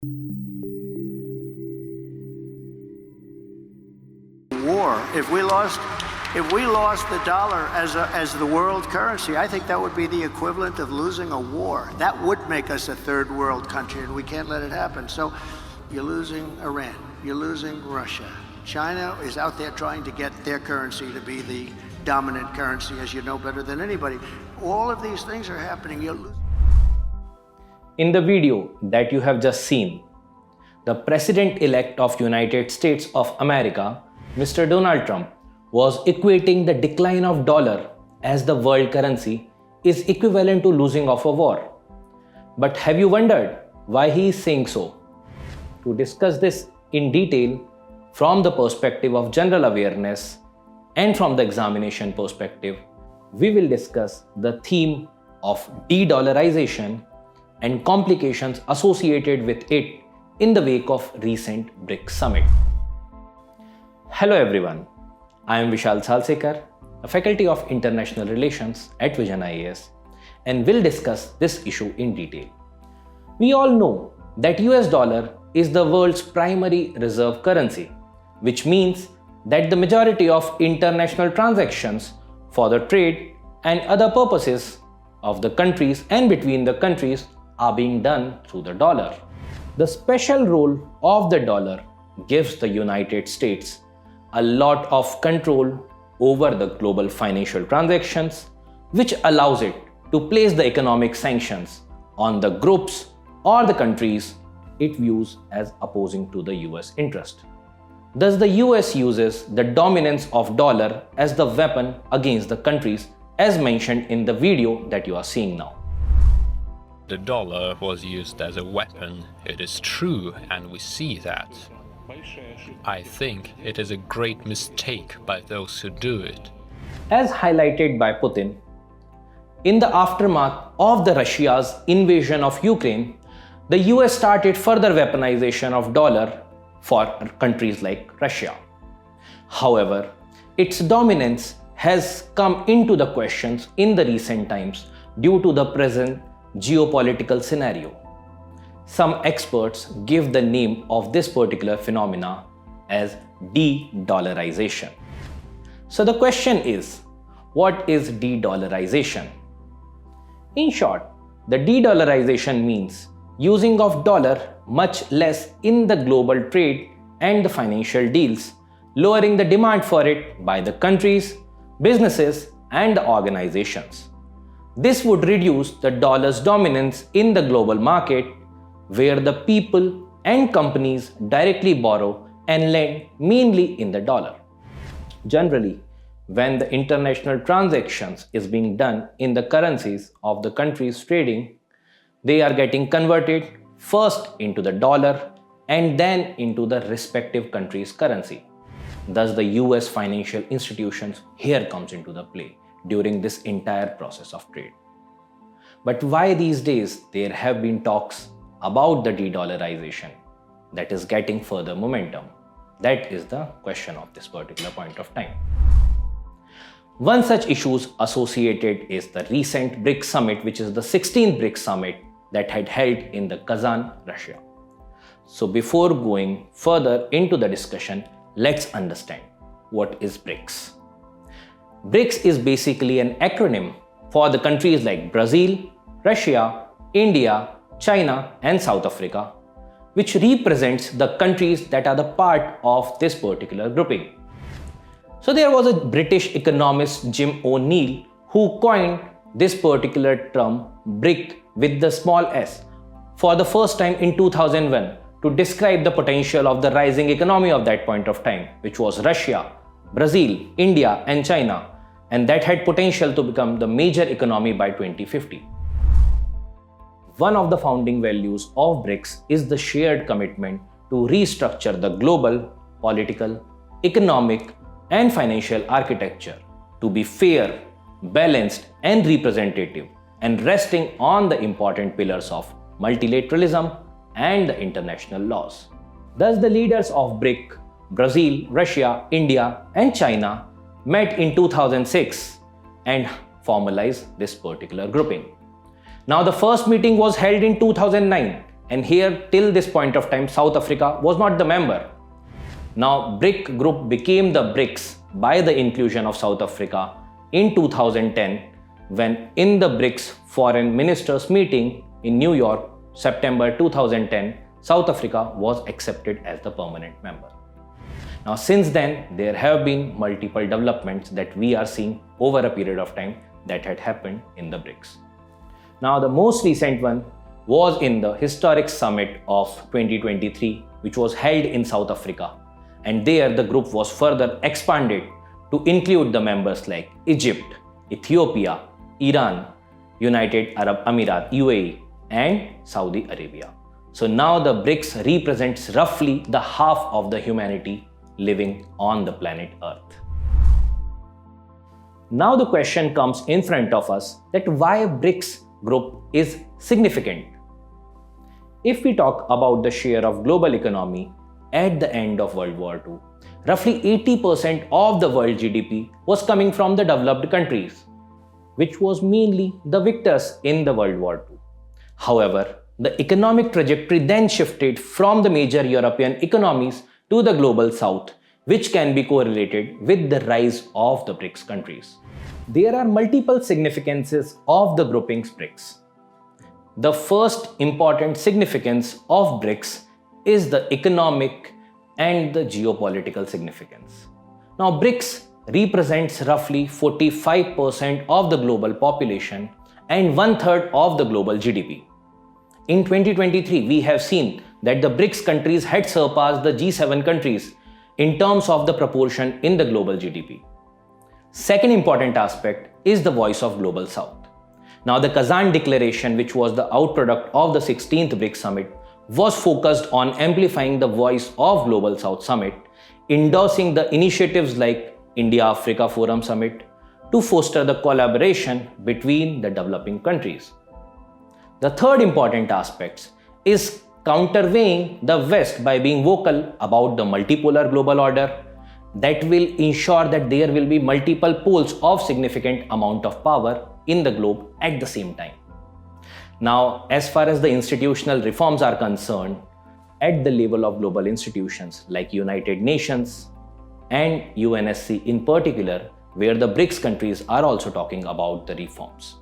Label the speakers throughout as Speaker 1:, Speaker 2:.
Speaker 1: War. If we lost the dollar as the world currency, I think that would be the equivalent of losing a war. That would make us a third world country, and we can't let it happen. So you're losing Iran, you're losing Russia. China is out there trying to get their currency to be the dominant currency, as you know better than anybody. All of these things are happening. You're losing.
Speaker 2: In the video that you have just seen, the President-elect of United States of America, Mr. Donald Trump, was equating the decline of dollar as the world currency is equivalent to losing of a war. But have you wondered why he is saying so? To discuss this in detail from the perspective of general awareness and from the examination perspective, we will discuss the theme of de-dollarization and complications associated with it in the wake of recent BRICS summit. Hello everyone, I am Vishal Salsekar, a Faculty of International Relations at VisionIAS, and will discuss this issue in detail. We all know that US dollar is the world's primary reserve currency, which means that the majority of international transactions for the trade and other purposes of the countries and between the countries are being done through the dollar. The special role of the dollar gives the United States a lot of control over the global financial transactions, which allows it to place the economic sanctions on the groups or the countries it views as opposing to the US interest. Thus, the US uses the dominance of dollar as the weapon against the countries as mentioned in the video that you are seeing now.
Speaker 3: The dollar was used as a weapon, it is true, and we see that. I think it is a great mistake by those who do it.
Speaker 2: As highlighted by Putin, in the aftermath of the Russia's invasion of Ukraine, the US started further weaponization of dollar for countries like Russia. However, its dominance has come into the questions in the recent times due to the present geopolitical scenario. Some experts give the name of this particular phenomena as de-dollarization. So the question is, what is de-dollarization? In short, the de-dollarization means using of dollar much less in the global trade and the financial deals, lowering the demand for it by the countries, businesses, and the organizations. This would reduce the dollar's dominance in the global market, where the people and companies directly borrow and lend mainly in the dollar. Generally, when the international transactions is being done in the currencies of the countries trading, they are getting converted first into the dollar and then into the respective country's currency. Thus, the US financial institutions here comes into the play during this entire process of trade. But why these days there have been talks about the de-dollarization that is getting further momentum? That is the question of this particular point of time. One such issue associated is the recent BRICS summit, which is the 16th BRICS summit that had held in the Kazan, Russia. So before going further into the discussion, let's understand what is BRICS. BRICS is basically an acronym for the countries like Brazil, Russia, India, China, and South Africa, which represents the countries that are the part of this particular grouping. So there was a British economist, Jim O'Neill, who coined this particular term BRIC with the small s for the first time in 2001 to describe the potential of the rising economy of that point of time, which was Russia, Brazil, India, and China, and that had potential to become the major economy by 2050. One of the founding values of BRICS is the shared commitment to restructure the global, political, economic, and financial architecture to be fair, balanced, and representative, and resting on the important pillars of multilateralism and the international laws. Thus, the leaders of BRIC, Brazil, Russia, India, and China met in 2006 and formalized this particular grouping. Now, the first meeting was held in 2009 And here, till this point of time, South Africa was not the member. Now, BRIC group became the BRICS by the inclusion of South Africa in 2010, when in the BRICS foreign ministers meeting in New York, September 2010, South Africa was accepted as the permanent member. Now, since then, there have been multiple developments that we are seeing over a period of time that had happened in the BRICS. Now, the most recent one was in the historic summit of 2023, which was held in South Africa. And there, the group was further expanded to include the members like Egypt, Ethiopia, Iran, United Arab Emirates, UAE, and Saudi Arabia. So now the BRICS represents roughly the half of the humanity living on the planet Earth. Now the question comes in front of us that why BRICS group is significant. If we talk about the share of global economy at the end of World War II, roughly 80% of the world GDP was coming from the developed countries, which was mainly the victors in the World War II. However, the economic trajectory then shifted from the major European economies to the global south, which can be correlated with the rise of the BRICS countries. There are multiple significances of the groupings BRICS. The first important significance of BRICS is the economic and the geopolitical significance. Now, BRICS represents roughly 45% of the global population and 1/3 of the global GDP. In 2023, we have seen that the BRICS countries had surpassed the G7 countries in terms of the proportion in the global GDP. Second important aspect is the voice of Global South. Now, the Kazan Declaration, which was the outproduct of the 16th BRICS Summit, was focused on amplifying the voice of Global South Summit, endorsing the initiatives like India-Africa Forum Summit to foster the collaboration between the developing countries. The third important aspect is countervailing the West by being vocal about the multipolar global order that will ensure that there will be multiple poles of significant amount of power in the globe at the same time. Now, as far as the institutional reforms are concerned, at the level of global institutions like United Nations and UNSC in particular, where the BRICS countries are also talking about the reforms.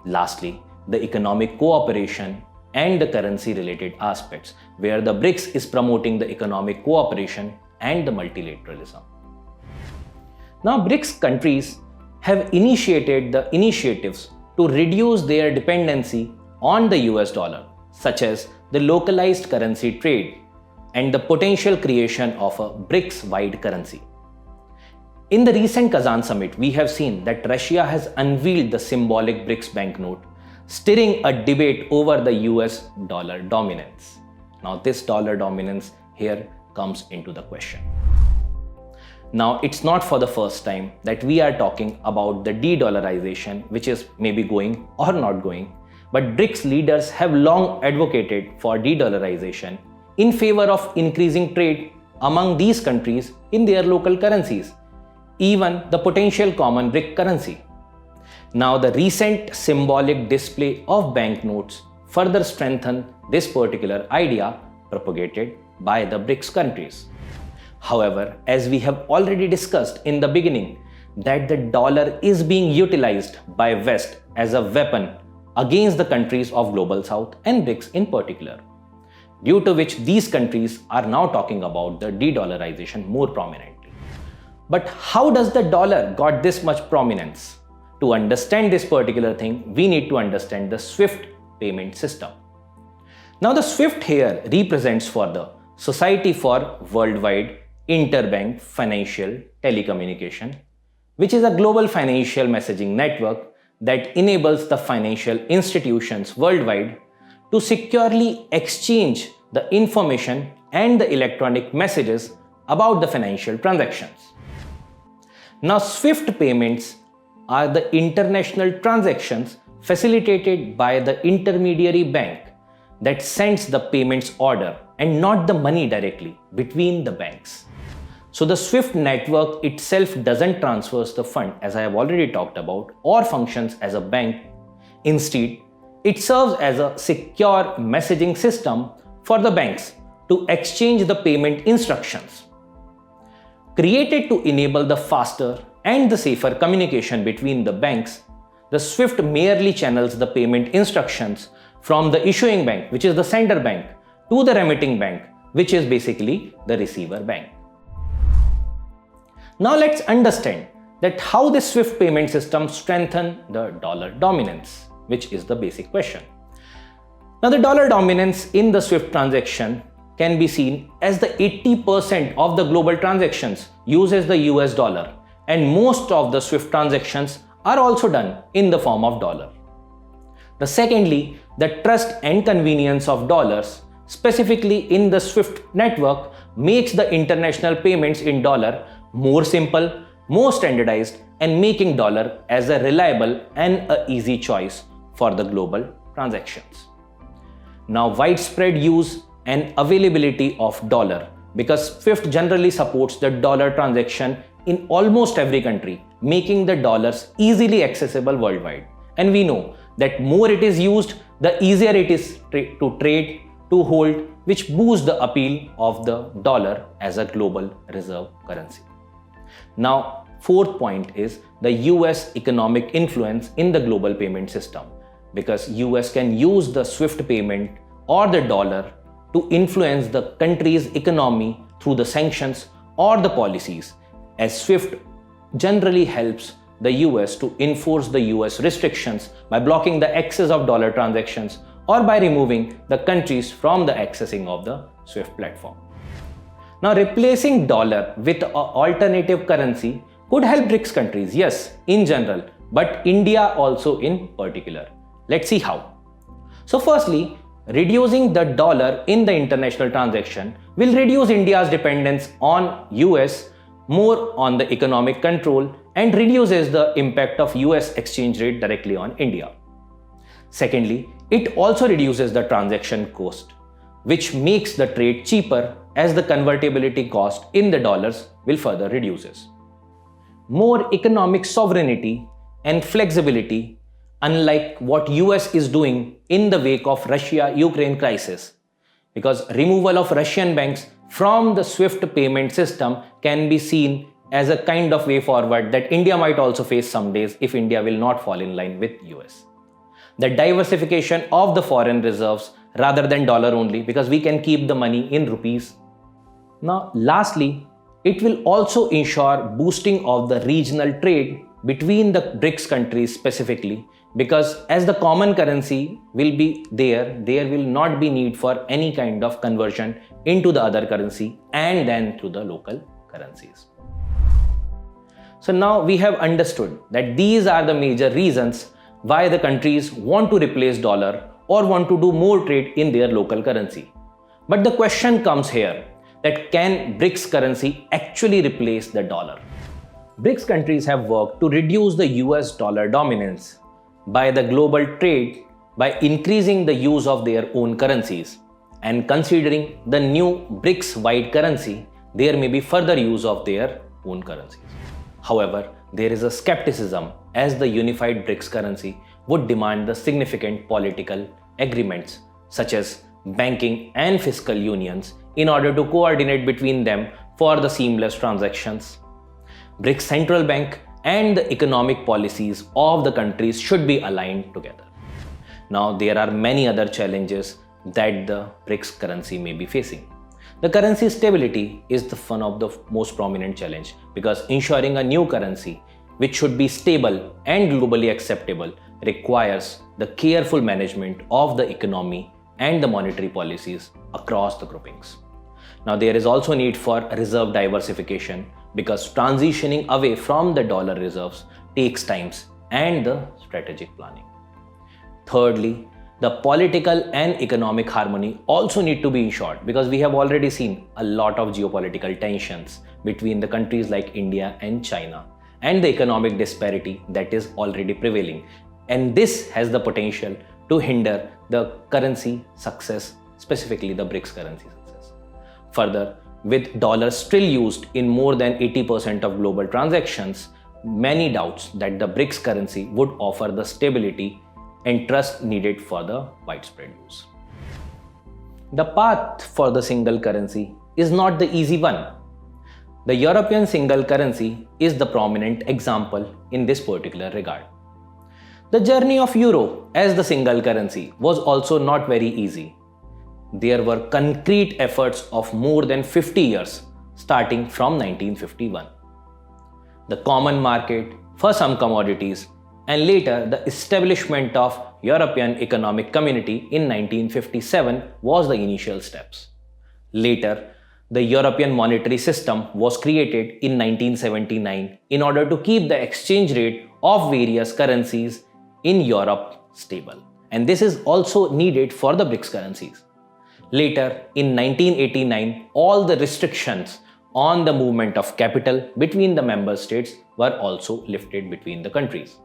Speaker 2: Lastly, the economic cooperation and the currency related aspects, where the BRICS is promoting the economic cooperation and the multilateralism. Now, BRICS countries have initiated the initiatives to reduce their dependency on the US dollar, such as the localized currency trade and the potential creation of a BRICS-wide currency. In the recent Kazan summit, we have seen that Russia has unveiled the symbolic BRICS banknote, stirring a debate over the US dollar dominance. Now, this dollar dominance here comes into the question. Now, it's not for the first time that we are talking about the de-dollarization, which is maybe going or not going, but BRICS leaders have long advocated for de-dollarization in favor of increasing trade among these countries in their local currencies, even the potential common BRIC currency. Now, the recent symbolic display of banknotes further strengthen this particular idea propagated by the BRICS countries. However, as we have already discussed in the beginning, that the dollar is being utilized by West as a weapon against the countries of Global South and BRICS in particular, due to which these countries are now talking about the de-dollarization more prominently. But how does the dollar got this much prominence? To understand this particular thing, we need to understand the SWIFT payment system. Now, the SWIFT here represents for the Society for Worldwide Interbank Financial Telecommunication, which is a global financial messaging network that enables the financial institutions worldwide to securely exchange the information and the electronic messages about the financial transactions. Now, SWIFT payments are the international transactions facilitated by the intermediary bank that sends the payments order and not the money directly between the banks. So the SWIFT network itself doesn't transfer the fund, as I have already talked about, or functions as a bank. Instead, it serves as a secure messaging system for the banks to exchange the payment instructions. Created to enable the faster and the safer communication between the banks, the SWIFT merely channels the payment instructions from the issuing bank, which is the sender bank, to the remitting bank, which is basically the receiver bank. Now let's understand that how this SWIFT payment system strengthens the dollar dominance, which is the basic question. Now the dollar dominance in the SWIFT transaction can be seen as the 80% of the global transactions uses the US dollar, and most of the SWIFT transactions are also done in the form of dollar. Secondly, the trust and convenience of dollars, specifically in the SWIFT network, makes the international payments in dollar more simple, more standardized, and making dollar as a reliable and a easy choice for the global transactions. Now, widespread use and availability of dollar, because SWIFT generally supports the dollar transaction in almost every country, making the dollars easily accessible worldwide. And we know that more it is used, the easier it is to trade, to hold, which boosts the appeal of the dollar as a global reserve currency. Now, fourth point is the US economic influence in the global payment system, because US can use the SWIFT payment or the dollar to influence the country's economy through the sanctions or the policies, as SWIFT generally helps the US to enforce the US restrictions by blocking the access of dollar transactions or by removing the countries from the accessing of the SWIFT platform. Now, replacing dollar with an alternative currency could help BRICS countries, yes, in general, but India also in particular. Let's see how. So firstly, reducing the dollar in the international transaction will reduce India's dependence on US, more on the economic control, and reduces the impact of US exchange rate directly on India. Secondly, it also reduces the transaction cost, which makes the trade cheaper as the convertibility cost in the dollars will further reduces. More economic sovereignty and flexibility, unlike what US is doing in the wake of Russia-Ukraine crisis, because removal of Russian banks from the SWIFT payment system can be seen as a kind of way forward that India might also face some days if India will not fall in line with US. The diversification of the foreign reserves rather than dollar only, because we can keep the money in rupees. Now, lastly, it will also ensure boosting of the regional trade between the BRICS countries specifically, because as the common currency will be there will not be need for any kind of conversion into the other currency and then to the local currencies. So now we have understood that these are the major reasons why the countries want to replace dollar or want to do more trade in their local currency. But the question comes here, that can BRICS currency actually replace the dollar? BRICS countries have worked to reduce the US dollar dominance by the global trade by increasing the use of their own currencies, and considering the new BRICS-wide currency, there may be further use of their own currencies. However, there is a skepticism as the unified BRICS currency would demand the significant political agreements such as banking and fiscal unions in order to coordinate between them for the seamless transactions. BRICS Central Bank and the economic policies of the countries should be aligned together. Now, there are many other challenges that the BRICS currency may be facing. The currency stability is one of the most prominent challenge, because ensuring a new currency which should be stable and globally acceptable requires the careful management of the economy and the monetary policies across the groupings. Now, there is also need for reserve diversification, because transitioning away from the dollar reserves takes time and the strategic planning. Thirdly, the political and economic harmony also need to be ensured, because we have already seen a lot of geopolitical tensions between the countries like India and China, and the economic disparity that is already prevailing. And this has the potential to hinder the currency success, specifically the BRICS currency success. Further, with dollars still used in more than 80% of global transactions, many doubts that the BRICS currency would offer the stability and trust needed for the widespread use. The path for the single currency is not the easy one. The European single currency is the prominent example in this particular regard. The journey of euro as the single currency was also not very easy. There were concrete efforts of more than 50 years starting from 1951. The common market for some commodities and later the establishment of European Economic Community in 1957 was the initial steps. Later, the European monetary system was created in 1979 in order to keep the exchange rate of various currencies in Europe stable. And this is also needed for the BRICS currencies. Later, in 1989, all the restrictions on the movement of capital between the member states were also lifted between the countries.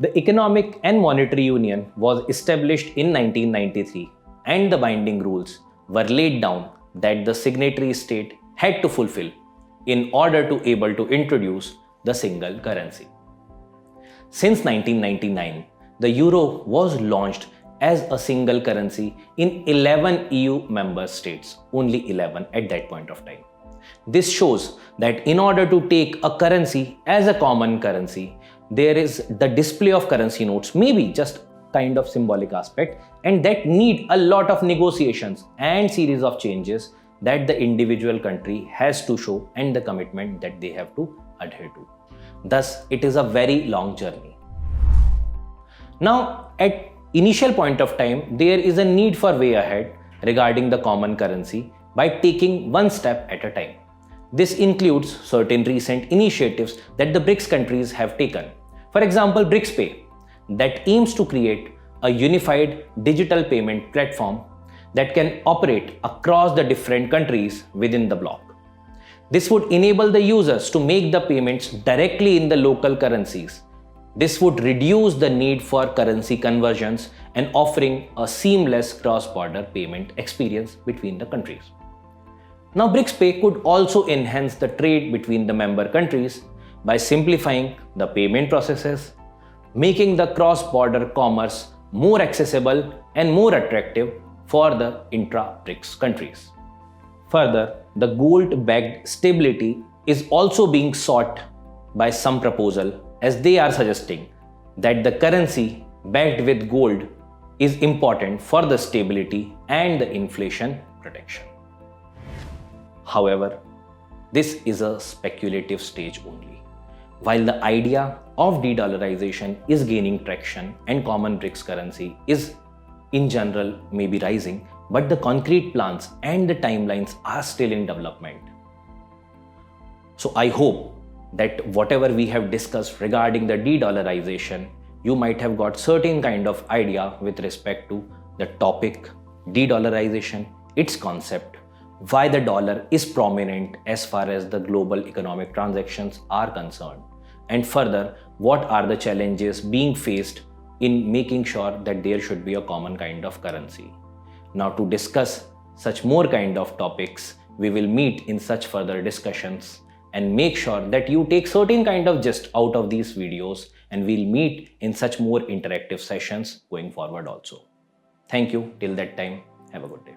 Speaker 2: The Economic and Monetary Union was established in 1993 and the binding rules were laid down that the signatory state had to fulfill in order to able to introduce the single currency. Since 1999, the euro was launched as a single currency in 11 EU member states, only 11 at that point of time. This shows that in order to take a currency as a common currency, there is the display of currency notes, maybe just kind of symbolic aspect, and that need a lot of negotiations and series of changes that the individual country has to show and the commitment that they have to adhere to. Thus, it is a very long journey. Now, at initial point of time, there is a need for way ahead regarding the common currency by taking one step at a time. This includes certain recent initiatives that the BRICS countries have taken. For example, BRICS Pay, that aims to create a unified digital payment platform that can operate across the different countries within the bloc. This would enable the users to make the payments directly in the local currencies. This would reduce the need for currency conversions and offering a seamless cross-border payment experience between the countries. Now, BRICS Pay could also enhance the trade between the member countries by simplifying the payment processes, making the cross-border commerce more accessible and more attractive for the intra-BRICS countries. Further, the gold-backed stability is also being sought by some proposal, as they are suggesting that the currency backed with gold is important for the stability and the inflation protection. However, this is a speculative stage only. While the idea of de-dollarization is gaining traction and common BRICS currency is in general maybe rising, but the concrete plans and the timelines are still in development. So I hope that whatever we have discussed regarding the de-dollarization, you might have got certain kind of idea with respect to the topic, de-dollarization, its concept, why the dollar is prominent as far as the global economic transactions are concerned, and further, what are the challenges being faced in making sure that there should be a common kind of currency. Now, to discuss such more kind of topics, we will meet in such further discussions and make sure that you take certain kind of gist out of these videos, and we'll meet in such more interactive sessions going forward also. Thank you. Till that time, have a good day.